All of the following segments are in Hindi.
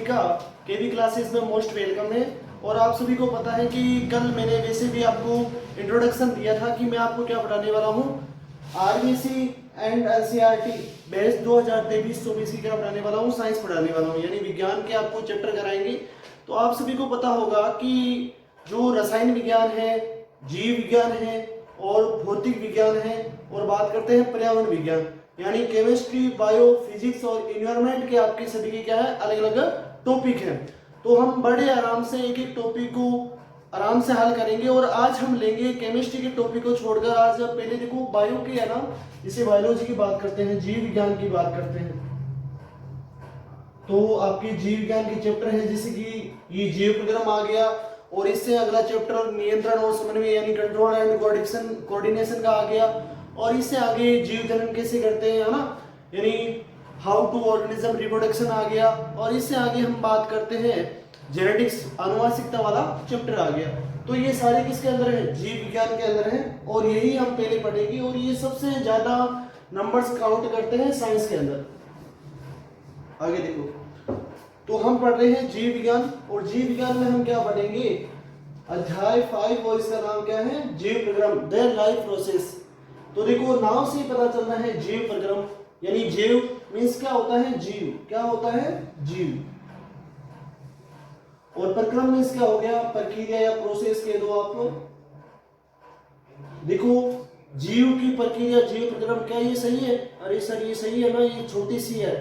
का केवी क्लासेस में मोस्ट वेलकम है। और आप सभी को पता है कि कल मैंने वैसे भी आपको इंट्रोडक्शन दिया था कि मैं आपको क्या पढ़ाने वाला हूँ, आरबीसी एंड एनसीईआरटी बेस 2023-24 का पढ़ाने वाला हूँ, साइंस पढ़ाने वाला हूँ, यानी विज्ञान के आपको चैप्टर कराएंगे। तो आप सभी को पता होगा कि जो रसायन विज्ञान है, जीव विज्ञान है और भौतिक विज्ञान है, और बात करते हैं पर्यावरण विज्ञान यानी केमिस्ट्री, बायो, फिजिक्स और इन्वायरमेंट के आपके सभी के क्या है, अलग अलग टॉपिक हैं। तो हम बड़े आराम से एक एक टॉपिक को आराम से हल करेंगे। और आज हम लेंगे केमिस्ट्री के टॉपिक को छोड़कर, आज पहले देखो बायो के है ना, जिसे बायोलॉजी की बात करते हैं, जीव विज्ञान की बात करते हैं। तो आपके जीव विज्ञान के चैप्टर है जैसे कि ये जीव प्रक्रम आ गया, और इससे अगला चैप्टर नियंत्रण और समन्वय यानी कंट्रोल एंड कोऑर्डिनेशन का आ गया। और इससे आगे जीव जनन कैसे करते हैं, है ना, यानी हाउ टू ऑर्गेनिज्म रिप्रोडक्शन आ गया। और इससे आगे हम बात करते हैं जेनेटिक्स, आनुवांशिकता वाला चैप्टर आ गया। तो ये सारे किसके अंदर है, जीव विज्ञान के अंदर है, और यही हम पहले पढ़ेंगे। और ये सबसे ज्यादा नंबर्स काउंट करते हैं साइंस के अंदर। आगे देखो, तो हम पढ़ रहे हैं जीव विज्ञान, और जीव विज्ञान में हम क्या पढ़ेंगे, अध्याय 5, और इसका नाम क्या है, जीव प्रक्रम, देयर लाइफ प्रोसेस। तो देखो नाम से ही पता चलना है जीव प्रक्रम, यानी जीव मीन्स क्या होता है, जीव, क्या होता है, जीव। और प्रक्रम मीन्स क्या हो गया, प्रक्रिया या प्रोसेस कह दो आप लोग। देखो जीव की प्रक्रिया, जीव प्रक्रम, क्या ये सही है? अरे सर ये सही है ना, ये छोटी सी है।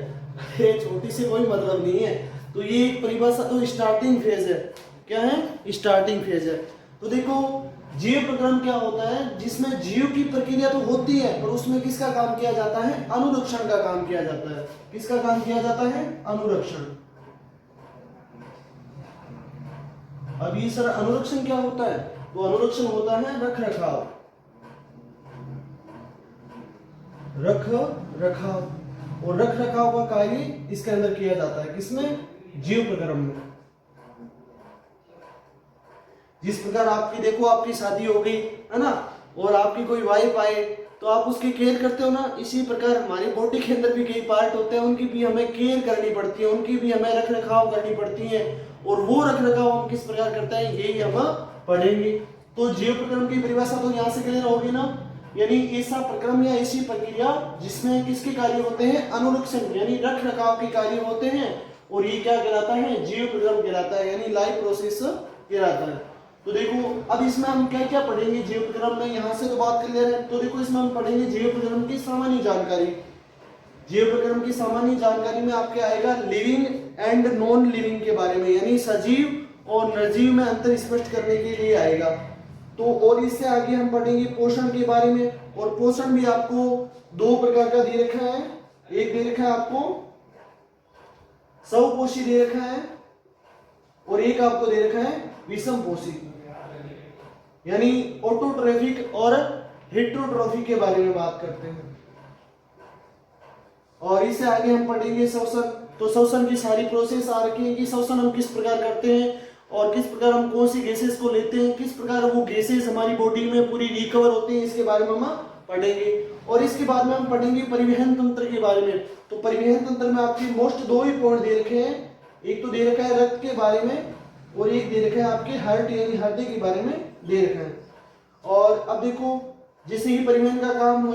ये छोटी से कोई मतलब नहीं है। तो ये एक परिभाषा, तो स्टार्टिंग फेज है। क्या है, स्टार्टिंग फेज है। तो देखो जीव प्रक्रम क्या होता है, जिसमें जीव की प्रक्रिया तो होती है, पर उसमें किसका काम किया जाता है, अनुरक्षण का काम किया जाता है। किसका काम किया जाता है, अनुरक्षण। अब ये सर अनुरक्षण क्या होता है, तो अनुरक्षण होता है रख रखाव, रख रखाव, और रख रखाव का कार्य इसके अंदर किया जाता है, किसमें, जीव प्रक्रम में। जिस प्रकार आपकी देखो, आपकी शादी हो गई है ना, और आपकी कोई वाइफ आए तो आप उसकी केयर करते हो ना, इसी प्रकार हमारी बॉडी के अंदर भी कई पार्ट होते हैं, उनकी भी हमें केयर करनी पड़ती है, उनकी भी हमें रख रखाव करनी पड़ती है। और वो रख रखाव हम किस प्रकार करते हैं, यही हम पढ़ेंगे। तो जीव प्रक्रम की परिभाषा तो यहाँ से क्लियर होगी ना, यानी ऐसा प्रक्रम या ऐसी प्रक्रिया जिसमें किसके कार्य होते हैं, अनुरक्षण यानी रख रखाव के कार्य होते हैं, और ये क्या कहलाता है, जीव प्रक्रम कहलाता है, यानी लाइफ प्रोसेस कहलाता है। तो देखो अब इसमें हम क्या क्या पढ़ेंगे जीव प्रक्रम में, यहाँ से तो बात क्लियर है। तो देखो इसमें हम पढ़ेंगे जीव प्रक्रम की सामान्य जानकारी। जीव प्रक्रम की सामान्य जानकारी में आपके आएगा लिविंग एंड नॉन लिविंग के बारे में, यानी सजीव और निर्जीव में अंतर स्पष्ट करने के लिए आएगा। तो और इससे आगे हम पढ़ेंगे पोषण के बारे में, और पोषण भी आपको दो प्रकार का दे रखा है। एक दे रखा है आपको स्वपोषी दे रखा है, और एक आपको दे रखा है विषम पोषी, यानी ऑटोट्रॉफिक और हेटेरोट्रॉफिक के बारे में बात करते हैं। और इससे आगे हम पढ़ेंगे श्वसन। तो श्वसन की सारी प्रोसेस आ रखी है कि श्वसन हम किस प्रकार करते हैं, और किस प्रकार हम कौन सी गैसेस को लेते हैं, किस प्रकार वो गैसेस हमारी बॉडी में पूरी रिकवर होती हैं, इसके बारे में हम पढ़ेंगे। और इसके बाद में हम पढ़ेंगे परिवहन तंत्र के बारे में। तो परिवहन तंत्र में आपके मोस्ट दो ही पॉइंट दे रखे हैं, एक तो दे रखा है रक्त के बारे में, और एक दे रखा है आपके हार्ट यानी हृदय के बारे में दे रखा है। और अब देखो जैसे ही परिवहन का काम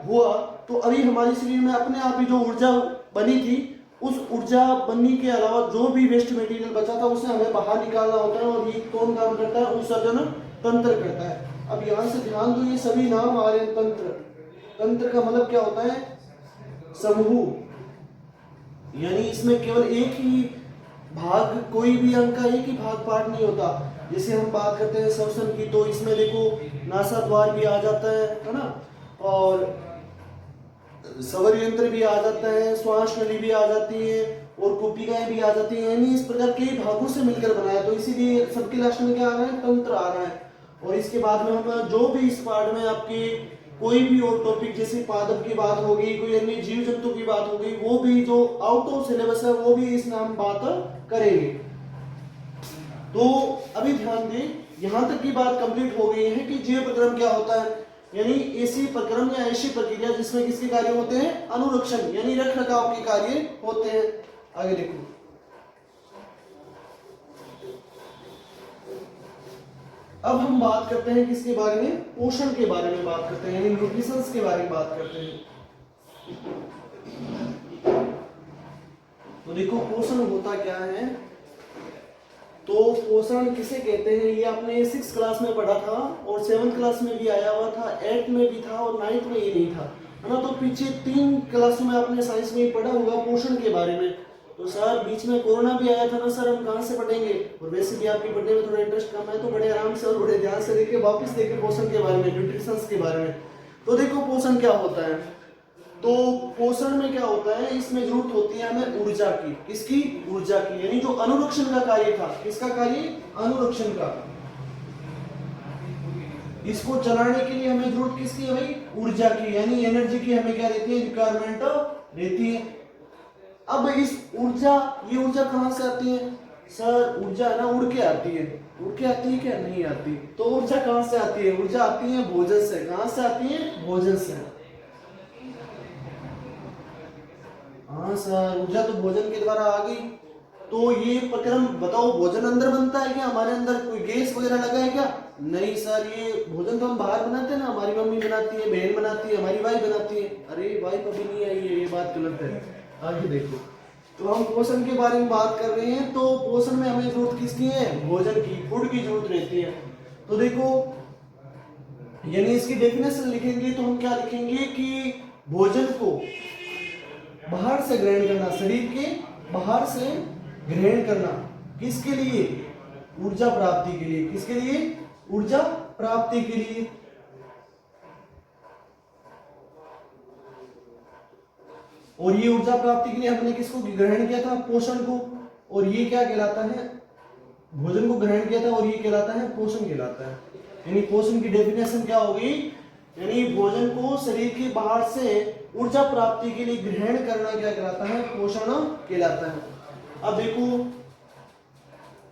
हुआ तो अभी हमारे शरीर में अपने आप ही जो ऊर्जा बनी थी, उस ऊर्जा बनने के अलावा जो भी वेस्ट मटेरियल बचा था उसे हमें बाहर निकालना होता है, और ये कौन काम करता है, उत्सर्जन तंत्र करता है। अब यहाँ से ध्यान दो, ये सभी नाम आ रहे हैं तंत्र। तंत्र का मतलब क्या होता है, समूह, यानी इसमें केवल एक ही भाग, कोई भी अंग का एक ही भाग पार्ट नहीं होता। जैसे हम बात करते हैं श्वसन की, तो इसमें देखो नासाद्वार भी आ जाता है ना, और स्वर यंत्र भी आ जाता है, श्वास नली भी आ जाती है, और कुपिकाएं भी आ जाती हैं, यानी इस प्रकार के भागों से मिलकर बनाया। तो इसीलिए सबके लास्ट में क्या आ रहा है, तंत्र आ रहा है। और इसके बाद में हम जो भी इस पार्ट में आपके कोई भी और टॉपिक, जैसे पादप की बात होगी, कोई अन्य जीव जंतु की बात होगी, वो भी जो आउट ऑफ सिलेबस है वो भी इसमें हम बात करेंगे। तो अभी ध्यान दें, यहां तक की बात कंप्लीट हो गई है कि जीव प्रक्रम क्या होता है, यानी ऐसी प्रक्रम या ऐसी प्रक्रिया जिसमें किसके कार्य होते हैं, अनुरक्षण यानी रख रखाव के कार्य होते हैं। आगे देखो, अब हम बात करते हैं किसके बारे में, पोषण के बारे में बात करते हैं, यानी न्यूट्रिशन के बारे में बात करते हैं। तो देखो पोषण होता क्या है, तो पोषण किसे कहते हैं, ये आपने 6th क्लास में पढ़ा था और 7th क्लास में भी आया हुआ था, 8th में भी था और 9th में ये नहीं था, है ना। तो पीछे 3 क्लासों में आपने साइंस में पढ़ा होगा पोषण के बारे में। तो सर बीच में कोरोना भी आया था ना सर, हम कहाँ से पढ़ेंगे, और वैसे भी आपके पढ़ने में थोड़ा इंटरेस्ट कम है, तो बड़े आराम से और बड़े ध्यान से देखिए, वापस देखिए पोषण के बारे में, न्यूट्रिशन के बारे में। तो देखो पोषण क्या होता है, तो पोषण में क्या होता है, इसमें जरूरत होती है हमें ऊर्जा की, किसकी, ऊर्जा की, यानी जो अनुरक्षण का कार्य था, किसका कार्य, अनुरक्षण का, इसको चलाने के लिए हमें जरूरत किसकी है भाई, ऊर्जा की, यानी एनर्जी की हमें क्या रहती है, रिक्वायरमेंट रहती है। अब इस ऊर्जा, ये ऊर्जा कहां से आती है सर, ऊर्जा ना उड़ के आती है, उड़ के आती है क्या, नहीं आती। तो ऊर्जा कहां से आती है, ऊर्जा आती है भोजन से, कहां से आती है, भोजन से। हाँ सर, ऊर्जा तो भोजन के द्वारा आ गई। तो ये प्रक्रम बताओ, भोजन अंदर बनता है क्या, हमारे अंदर कोई गैस वगैरह लगा है क्या, नहीं सर, ये भोजन तो हम बाहर बनाते हैं ना, हमारी मम्मी बनाती है, बहन बनाती है, हमारी वाइफ बनाती है। अरे वाइफ अभी नहीं आई है, ये बात गलत है, आगे देखो। तो हम पोषण के बारे में बात कर रहे हैं, तो पोषण में हमें जरूरत किसकी है, भोजन की, फूड की जरूरत रहती है। तो देखो, यानी इसकी डेफिनेशन लिखेंगे तो हम क्या लिखेंगे कि भोजन को बाहर से ग्रहण करना, शरीर के बाहर से ग्रहण करना, किसके लिए, ऊर्जा प्राप्ति के लिए, किसके लिए, ऊर्जा प्राप्ति के लिए। और ये ऊर्जा प्राप्ति के लिए हमने किसको ग्रहण किया था, पोषण को, और ये क्या कहलाता है, भोजन को ग्रहण किया था, और ये कहलाता है पोषण कहलाता है। यानी पोषण की डेफिनेशन क्या होगी, यानी भोजन को शरीर के बाहर से ऊर्जा प्राप्ति के लिए ग्रहण करना क्या कहलाता है, पोषण कहलाता है। अब देखो,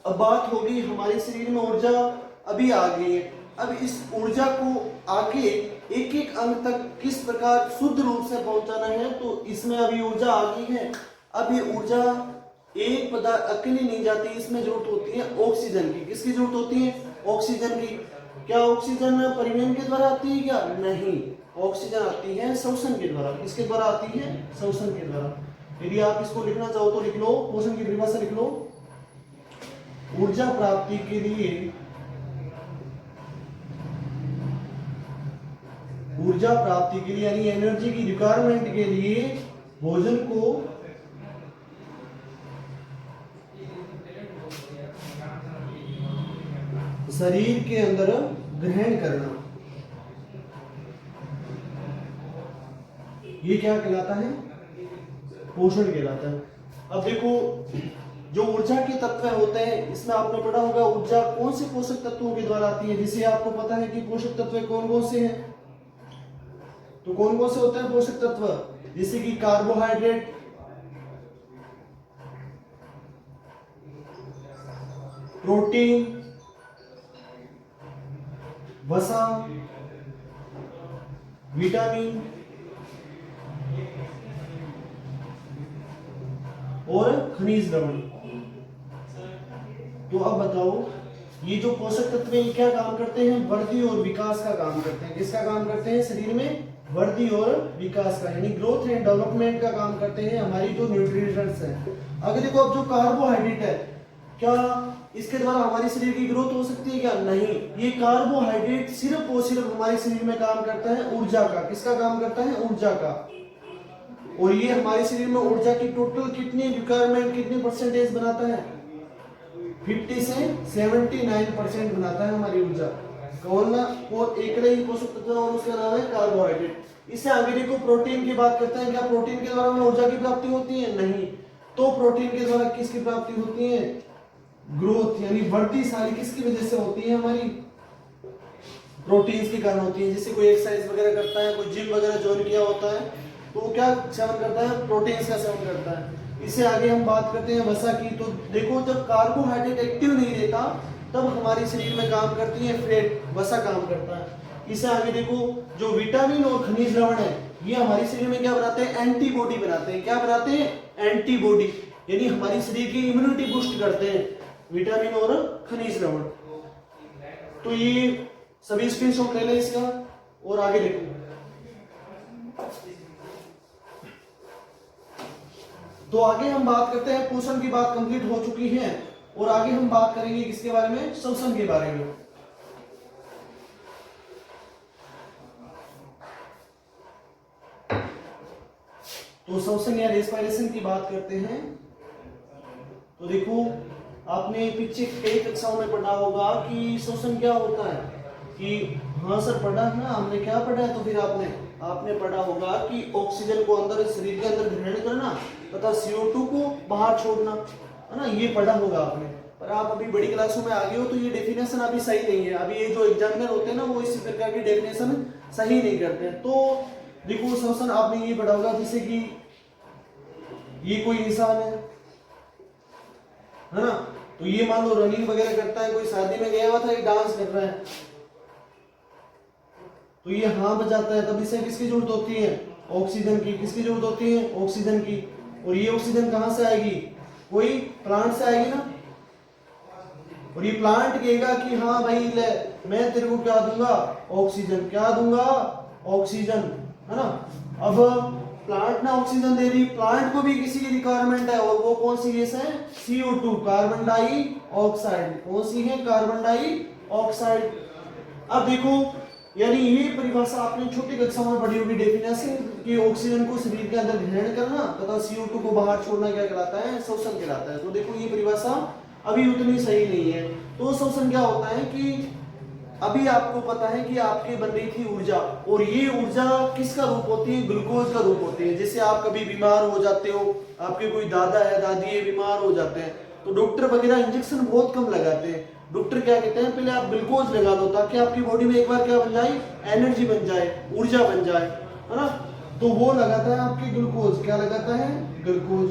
अब बात होगी हमारे शरीर में ऊर्जा अभी आ गई है, अब इस ऊर्जा को आगे एक एक अंग तक किस प्रकार शुद्ध रूप से पहुंचाना है, तो इसमें अभी ऊर्जा आ गई है। अब ये ऊर्जा एक पदार्थ अकेले नहीं जाती, इसमें जरूरत होती है ऑक्सीजन की, किसकी जरूरत होती है, ऑक्सीजन की। क्या ऑक्सीजन परिवहन के द्वारा आती है क्या, नहीं, ऑक्सीजन आती है श्वसन के द्वारा, किसके द्वारा आती है, श्वसन के द्वारा। यदि आप इसको लिखना चाहो तो लिख लो, पोषण की परिभाषा लिख लो, ऊर्जा प्राप्ति के लिए, ऊर्जा प्राप्ति के लिए यानी एनर्जी की रिक्वायरमेंट के लिए भोजन को शरीर के अंदर ग्रहण करना, ये क्या कहलाता है, पोषण कहलाता है। अब देखो, जो ऊर्जा के तत्व होते हैं, इसमें आपने पढ़ा होगा ऊर्जा कौन से पोषक तत्वों के द्वारा आती है, जिसे आपको पता है कि पोषक तत्व कौन कौन से हैं। तो कौन कौन से होते हैं पोषक तत्व, जैसे कि कार्बोहाइड्रेट, प्रोटीन, वसा, विटामिन और खनिज लवण। तो अब बताओ, ये जो पोषक तत्व हैं, ये क्या काम करते हैं, वृद्धि और विकास का काम करते हैं, किसका काम करते हैं, शरीर में वृद्धि और विकास का, यानी ग्रोथ एंड डेवलपमेंट का काम करते हैं हमारी जो न्यूट्रिएंट्स हैं। अगर देखो, अब जो कार्बोहाइड्रेट है, क्या इसके द्वारा हमारे शरीर की ग्रोथ हो सकती है क्या, नहीं, ये कार्बोहाइड्रेट सिर्फ और सिर्फ हमारे शरीर में काम करता है ऊर्जा का, किसका काम करता है, ऊर्जा का। और ये हमारे शरीर में ऊर्जा की टोटल कितनी रिक्वायरमेंट, कितनी परसेंटेज बनाता है, 50 से 79% बनाता है हमारी ऊर्जा। कौन ना, और एक ही पोषक तत्व और उसका नाम है कार्बोहाइड्रेट। इससे आगे देखो, प्रोटीन की बात करते हैं, क्या प्रोटीन के द्वारा हमें ऊर्जा की प्राप्ति होती है, नहीं। तो प्रोटीन के द्वारा किसकी प्राप्ति होती है, ग्रोथ यानी वृद्धि सारी किसकी वजह से होती है, हमारी प्रोटीन्स के कारण होती है। जैसे कोई एक्सरसाइज वगैरह करता है, कोई जिम वगैरह ज्वाइन किया होता है, तो वो क्या सेवन करता है, प्रोटीन्स का सेवन करता है। इससे आगे हम बात करते हैं वसा की। तो देखो, जब कार्बोहाइड्रेट एक्टिव नहीं रहता, तब हमारे शरीर में काम करती है फैट, वसा काम करता है। इससे आगे देखो, जो विटामिन और खनिज लवण है, ये हमारे शरीर में क्या बनाते हैं, एंटीबॉडी बनाते हैं। क्या बनाते हैं, एंटीबॉडी, यानी हमारी शरीर की इम्यूनिटी बूस्ट करते हैं विटामिन और खनिज लवण। तो ये सभी स्क्रीनशॉट ले लें इसका और आगे लिखो। तो आगे हम बात करते हैं, पोषण की बात कंप्लीट हो चुकी है और आगे हम बात करेंगे किसके बारे में, श्वसन के बारे में। तो श्वसन या रेस्पिरेशन की बात करते हैं। तो देखो आपने पीछे कई कक्षाओं में पढ़ा होगा कि श्वसन क्या होता है, कि हाँ सर पढ़ा है ना, हमने क्या पढ़ा है, तो फिर आपने पढ़ा होगा कि ऑक्सीजन को अंदर शरीर के अंदर ग्रहण करना तथा CO2 को बाहर छोड़ना, है ना, ये पढ़ा होगा आपने। पर आप अभी बड़ी क्लासों में आ गए हो तो ये डेफिनेशन अभी सही नहीं है। अभी ये जो एग्जामिनर होते हैं ना वो इसी प्रकार की डेफिनेशन सही नहीं करते हैं। तो देखो श्वसन आपने ये पढ़ा होगा, जैसे कि ये कोई इंसान है ना, तो ये मान लो रनिंग वगैरह करता है, कोई शादी में गया हुआ था, ये डांस कर रहा है, तो ये हाँ बजाता है, तब इसे किसकी जरूरत होती है, ऑक्सीजन की। किसकी जरूरत होती है, ऑक्सीजन की। और ये ऑक्सीजन कहां से आएगी, कोई प्लांट से आएगी ना, और ये प्लांट कहेगा कि हाँ भाई ले मैं तेरे को क्या दूंगा, ऑक्सीजन। क्या दूंगा, ऑक्सीजन, है ना। अब प्लांट ना ऑक्सीजन दे रही, प्लांट को भी किसी की रिक्वायरमेंट है, और वो कौन सी गैस है, CO2, कार्बन डाइऑक्साइड। कौन सी है, कार्बन डाइऑक्साइड। अब देखो यानी ये परिभाषा आपने छोटी कक्षाओं में पढ़ी होगी, डेफिनेशन कि ऑक्सीजन को शरीर के अंदर ग्रहण करना तथा CO2 को बाहर छोड़ना क्या कहलाता है, श्वसन कहलाता है। तो देखो ये परिभाषा अभी उतनी सही नहीं है। तो श्वसन क्या होता है कि अभी आपको पता है कि आपके बन रही थी ऊर्जा, और ये ऊर्जा किसका रूप होती है, ग्लूकोज का रूप होती है। जैसे आप कभी बीमार हो जाते हो, आपके कोई दादा है दादी है बीमार हो जाते हैं, तो डॉक्टर वगैरह इंजेक्शन बहुत कम लगाते हैं। डॉक्टर क्या कहते हैं, पहले आप ग्लूकोज लगा लो ताकि आपकी बॉडी में एक बार क्या बन जाए, एनर्जी बन जाए, ऊर्जा बन जाए, है ना। तो वो लगाता है आपकी ग्लूकोज। क्या लगाता है, ग्लूकोज।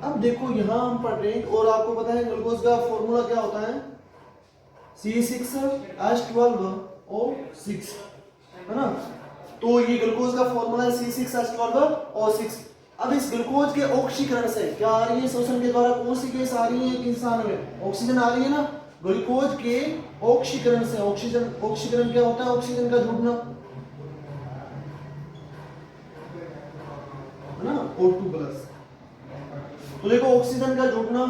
अब देखो यहां हम पढ़ रहे हैं और आपको पता है ग्लूकोज का फॉर्मूला क्या होता है, C6H12O6, है ना। तो ये ग्लूकोज का फॉर्मूला है C6H12O6। अब इस ग्लूकोज के ऑक्सीकरण से क्या आ रही है, श्वसन के द्वारा कौन सी गैस आ रही है, एक इंसान में ऑक्सीजन आ रही है ना। ग्लूकोज के ऑक्सीकरण से, ऑक्सीकरण क्या होता है, ऑक्सीजन का जुड़ना, है ना, O2+। तो देखो ऑक्सीजन का जुड़ना,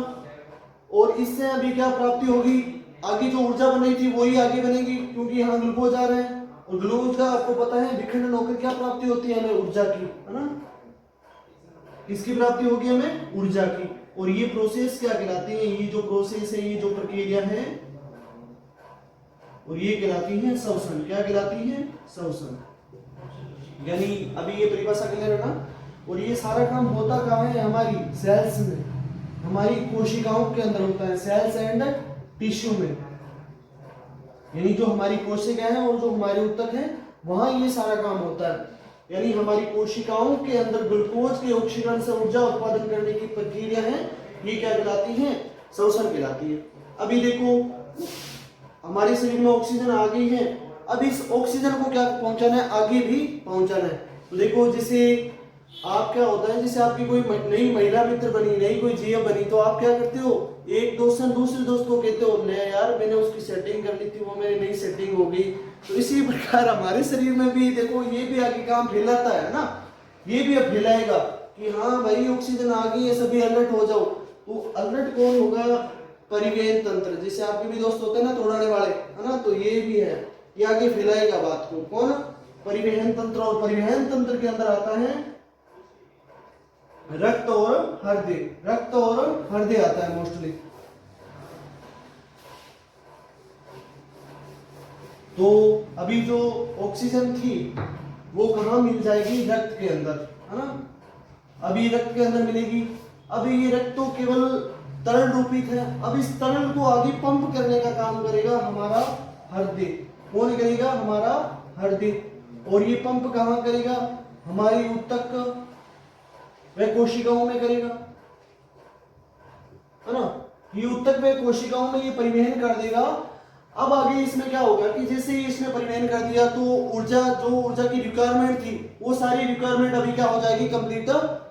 और इससे अभी क्या प्राप्ति होगी, आगे जो ऊर्जा बन रही थी वही आगे बनेगी, क्योंकि यहाँ ग्लूकोज आ रहे हैं, और ग्लूकोज का आपको पता है विखंडन होकर क्या प्राप्ति होती है हमें, ऊर्जा की, है ना। किसकी प्राप्ति होगी हमें, ऊर्जा की। और ये प्रोसेस क्या कहलाती है, ये जो प्रोसेस है, ये जो प्रक्रिया है, और ये कहलाती है श्वसन। क्या कहलाती है, श्वसन। यानी अभी ये परिभाषा क्लियर है ना। और ये सारा काम होता कहाँ है, हमारी सेल्स में, हमारी कोशिकाओं के अंदर होता है, सेल्स एंड टिश्यू में। यानी जो हमारी कोशिका है और जो हमारे ऊतक है वहां ये सारा काम होता है। यानी हमारी कोशिकाओं के अंदर ग्लूकोज के ऑक्सीकरण से ऊर्जा उत्पादन करने की प्रक्रिया है, ये क्या कहलाती है, श्वसन कहलाती है। अभी देखो हमारे शरीर में ऑक्सीजन आ गई है, अब इस ऑक्सीजन को क्या पहुंचाना है, आगे भी पहुंचाना है। तो देखो जैसे आप क्या होता है, जैसे आपकी कोई नई महिला मित्र बनी, नई कोई जीएफ बनी, तो आप क्या करते हो, एक दोस्त से दूसरे दोस्त को कहते हो, नहीं यार मैंने उसकी सेटिंग कर ली थी, वो मेरी नई सेटिंग हो गई। तो इसी प्रकार हमारे शरीर में भी देखो ये भी आगे काम फैलाता है ना, ये भी अब फैलाएगा कि हाँ भाई ऑक्सीजन आ गई है, सभी अलर्ट हो जाओ। तो अलर्ट कौन होगा, परिवहन तंत्र। जैसे आपके भी दोस्त होते हैं ना दौड़ाने वाले, है ना, तो ये भी है, ये आगे फैलाएगा बात को, कौन, परिवहन तंत्र। और परिवहन तंत्र के अंदर आता है रक्त और हृदय, रक्त और हृदय आता है मोस्टली। तो अभी जो ऑक्सीजन थी वो कहाँ मिल जाएगी, रक्त के अंदर, है ना। अभी रक्त के अंदर मिलेगी। अभी ये रक्त तो केवल तरल रूपित है, अब इस तरल को आगे पंप करने का काम करेगा हमारा हृदय। कौन करेगा, हमारा हृदय। और ये पंप कहाँ करेगा, हमारी ऊतक वह कोशिकाओं में करेगा, है ना। ये ऊतक व कोशिकाओं में ये परिवहन कर देगा। अब आगे इसमें क्या होगा कि जैसे ही इसमें परिवहन कर दिया तो ऊर्जा, जो ऊर्जा की रिक्वायरमेंट थी वो सारी रिक्वायरमेंट अभी क्या हो जाएगी, कंप्लीट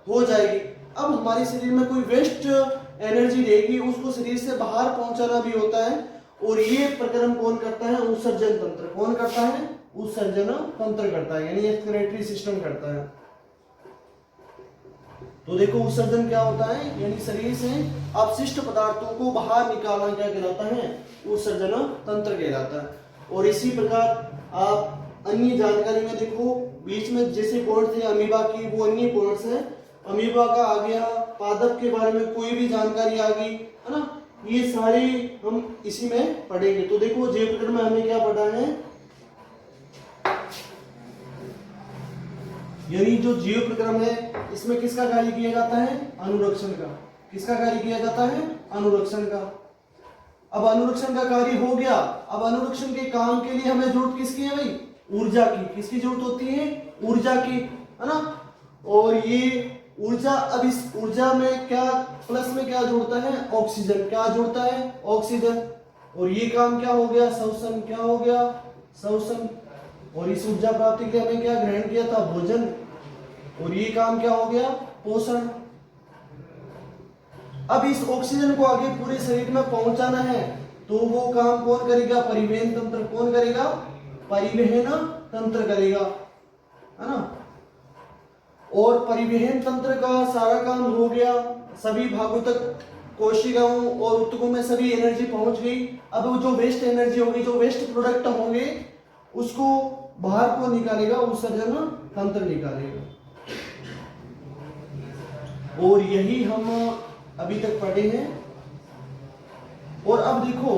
हो जाएगी। अब हमारे शरीर में कोई वेस्ट एनर्जी रहेगी, उसको शरीर से बाहर पहुंचाना भी होता है। और ये प्रक्रम कौन करता है? उत्सर्जन तंत्र। कौन करता है? उत्सर्जन तंत्र करता है, यानी एक्सक्रीटरी सिस्टम करता है। तो देखो उत्सर्जन क्या होता है, यानी शरीर से अपशिष्ट पदार्थों को बाहर निकालना क्या कहलाता है? उत्सर्जन तंत्र कहलाता है। और इसी प्रकार आप अन्य जानकारी में देखो, बीच में जैसे पॉइंट थे अमीबा की, वो अन्य पॉइंट्स हैं। अमीबा का आ गया, पादप के बारे में कोई भी जानकारी आ गई, है ना, ये सारे हम इसी में पढ़ेंगे। तो देखो जीव प्रकरण में हमें क्या पढ़ा है, यानी जो जीव प्रक्रम है इसमें किसका कार्य किया जाता है? अनुरक्षण का। किसका कार्य किया जाता है? अनुरक्षण का। अब अनुरक्षण का कार्य हो गया, अब अनुरक्षण के काम के लिए हमें जरूरत किसकी है भाई? ऊर्जा की। किसकी जरूरत होती है? ऊर्जा की, है ना। और ये ऊर्जा, अब इस ऊर्जा में क्या प्लस में क्या जोड़ता है? ऑक्सीजन। क्या जोड़ता है? ऑक्सीजन। और ये काम क्या हो गया? शोषण। क्या हो गया? शोषण। और इस ऊर्जा प्राप्ति के लिए हमें क्या ग्रहण किया था? भोजन। और ये काम क्या हो गया? पोषण। अब इस ऑक्सीजन को आगे पूरे शरीर में पहुंचाना है, तो वो काम कौन करेगा? परिवहन तंत्र। कौन करेगा? परिवहन तंत्र करेगा, है ना। और परिवहन तंत्र का सारा काम हो गया, सभी भागों तक कोशिकाओं और ऊतकों में सभी एनर्जी पहुंच गई। अब वो जो वेस्ट एनर्जी होगी, जो वेस्ट प्रोडक्ट होंगे, उसको बाहर को निकालेगा, उत्सर्जन तंत्र निकालेगा। और यही हम अभी तक पढ़े हैं। और अब देखो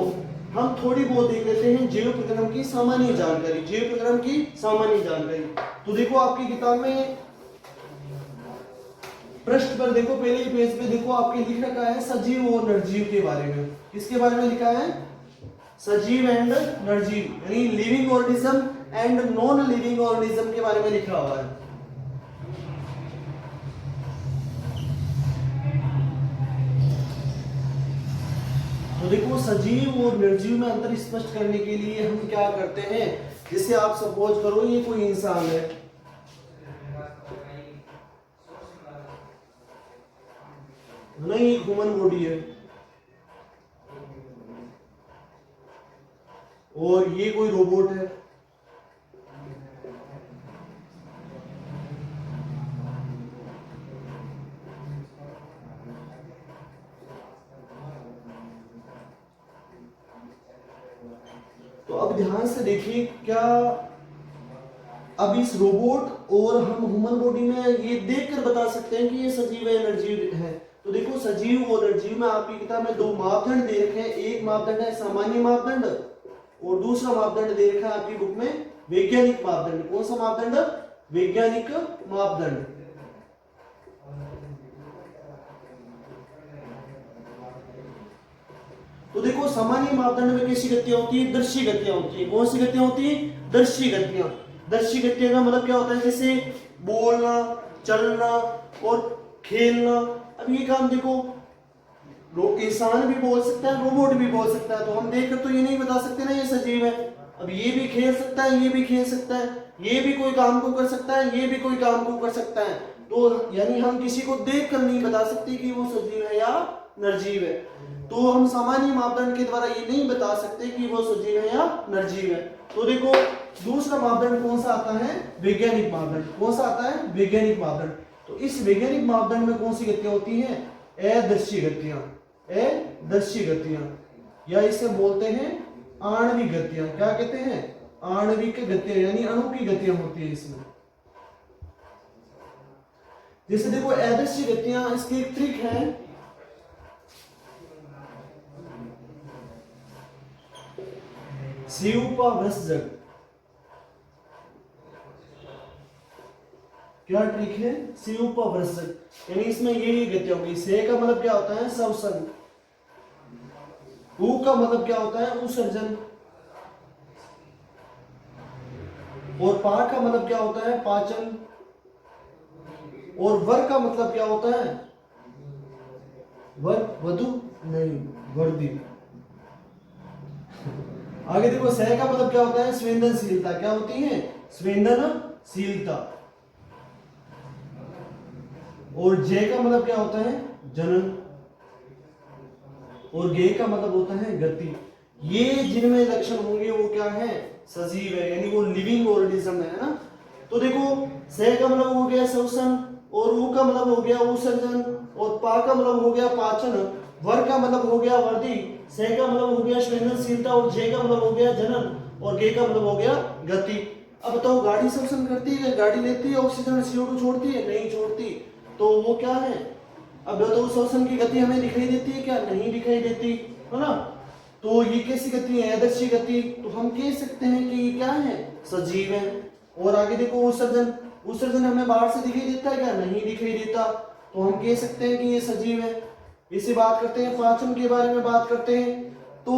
हम थोड़ी बहुत देख लेते हैं जीव प्रक्रम की सामान्य जानकारी। जीव प्रक्रम की सामान्य जानकारी, तो देखो आपकी किताब में पृष्ठ पर देखो, पहले ही पेज पे देखो आपके लिख रखा है सजीव और निर्जीव के बारे में। किसके बारे में लिखा है? सजीव एंड निर्जीव, यानी living organism and non living organism के बारे में लिखा हुआ है। तो देखो सजीव और निर्जीव में अंतर स्पष्ट करने के लिए हम क्या करते हैं, जैसे आप सपोज करो ये कोई इंसान है, नहीं ह्यूमन बॉडी है, और ये कोई रोबोट है, तो अब ध्यान से देखिए क्या अब इस रोबोट और हम ह्यूमन बॉडी में ये देखकर बता सकते हैं कि ये सजीव है निर्जीव है। तो देखो सजीव और निर्जीव में आपकी किताब में दो मापदंड दे रखे हैं। एक मापदंड है सामान्य मापदंड और दूसरा मापदंड दे रखा है आपकी बुक में वैज्ञानिक मापदंड। कौन सा मापदंड? वैज्ञानिक मापदंड। तो देखो सामान्य मापदंड में कैसी गतियां होती है? दृश्य गतियां होती है। कौन सी गतियां होती है? दृश्य गतियां। दृश्य गतियां का मतलब क्या होता है? जैसे बोलना, चलना और खेलना। अब ये काम देखो इंसान भी बोल सकता है, रोबोट भी बोल सकता है, तो हम देखकर तो ये नहीं बता सकते ना ये सजीव है। अब ये भी खेल सकता है, ये भी खेल सकता है, ये भी कोई काम को कर सकता है, ये भी कोई काम को कर सकता है। तो यानी हम किसी को देखकर नहीं बता सकते कि वो सजीव है या निर्जीव है। तो हम सामान्य मापदंड के द्वारा ये नहीं बता सकते कि वो सजीव है या निर्जीव है। तो देखो दूसरा मापदंड कौन सा आता है? वैज्ञानिक मापदंड। कौन सा आता है? वैज्ञानिक मापदंड। तो इस वैज्ञानिक मापदंड में कौन सी गतियां होती हैं? अदृश्य गतियां। अदृश्य गतियां, या इसे बोलते हैं आणविक गतियां। क्या कहते हैं? आणविक गतियां, यानी अणु की गतियां होती है इसमें। जैसे देखो अदृश्य गतियां, इसकी एक ट्रिक है। शिवपाभ्रसजग, क्या ट्रिक है? शिवपाभ्रसजग, यानी इसमें ये गतियां होगी। से का मतलब क्या होता है? शोषण। ऊ का मतलब क्या होता है? उत्सर्जन। और पा का मतलब क्या होता है? पाचन। और वर का मतलब क्या होता है? वर वधु नहीं, वर्दी। आगे देखो सह का मतलब क्या होता है? संवेदनशीलता। क्या होती है? संवेदनशीलता। और जय का मतलब क्या होता है? जनन। और गे का मतलब होता है गति। ये जिनमें लक्षण होंगे वो क्या है, सजीव है, यानी वो लिविंग ऑर्गेनिज्म है ना। तो देखो स का मतलब हो गया श्वसन, और ऊ का मतलब हो गया उत्सर्जन, और पा का मतलब हो गया पाचन, वर का मतलब हो गया वृद्धि, से का मतलब हो गया संवेदनशीलता, और जे का मतलब हो गया जनन, और गे का मतलब हो गया गति। अब बताओ गाड़ी श्वसन करती है, गाड़ी लेती है ऑक्सीजन CO2 छोड़ती है, नहीं छोड़ती, तो वो क्या है। अब बताओ श्वसन की गति हमें दिखाई देती है क्या, नहीं दिखाई देती है ना। तो ये कैसी गति है, आदर्शी गति, तो हम कह सकते हैं कि ये क्या है, सजीव है। और आगे देखो उत्सर्जन, उत्सर्जन हमें बाहर से दिखाई देता है क्या, नहीं दिखाई देता, तो हम कह सकते हैं कि ये सजीव है। इसी बात करते हैं पाचन के बारे में बात करते हैं। तो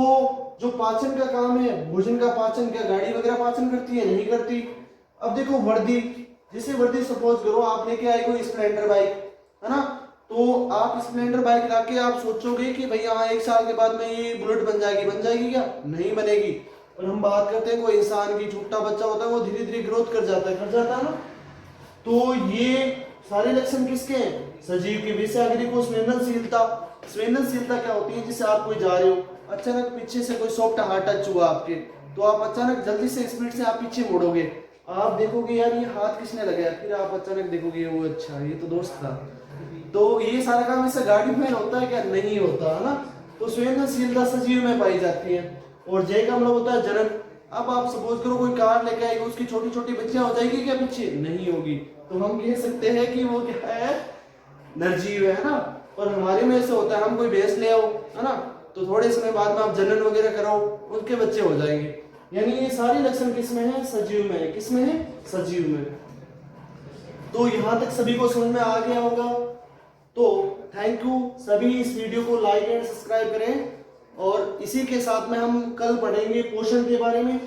जो पाचन का काम है, भोजन का पाचन, क्या गाड़ी वगैरह पाचन करती है, नहीं करती। अब देखो वर्दी, जैसे वर्दी सपोज करो आप लेके आए कोई स्प्लेंडर बाइक, है ना, तो आप स्प्लेंडर बाइक लाके आप सोचोगे कि भैया हाँ 1 साल के बाद में ये बुलेट बन जाएगी क्या, नहीं बनेगी। और हम बात करते हैं कोई इंसान की, छोटा बच्चा होता है वो धीरे धीरे ग्रोथ कर जाता है ना। तो ये सारे लक्षण किसके हैं, सजीव के। वैसे आगे देखो संवेदनशीलता, संवेदनशीलता क्या होती है, जैसे आप कोई जा रहे हो, अचानक पीछे से कोई सॉफ्ट हाथ टच हुआ आपके, तो आप अचानक जल्दी से स्पीड से आप पीछे मुड़ोगे, आप देखोगे यार ये हाथ किसने लगाया, फिर आप अचानक देखोगे वो अच्छा ये तो दोस्त था। तो ये सारा काम ऐसा गाड़ी में होता है क्या, नहीं होता है ना। तो संवेदनशीलता सजीव में पाई जाती है। और जय का मतलब होता है जनन। अब आप सपोज करो कोई कार लेके आएगी, उसकी छोटी छोटी बच्चियां हो जाएगी क्या पीछे, नहीं होगी, तो हम कह सकते हैं कि वो क्या है, निर्जीव है ना। और हमारे में ऐसे होता है, हम कोई भैंस ले आओ है ना, तो थोड़े समय बाद में आप जनन वगैरह कराओ, उनके बच्चे हो जाएंगे। यानी ये सारे लक्षण किसमें है, सजीव में है। किसमें है, सजीव में। तो यहाँ तक सभी को समझ में आ गया होगा। तो थैंक यू, सभी इस वीडियो को लाइक एंड सब्सक्राइब करें, और इसी के साथ में हम कल पढ़ेंगे पोषण के बारे में।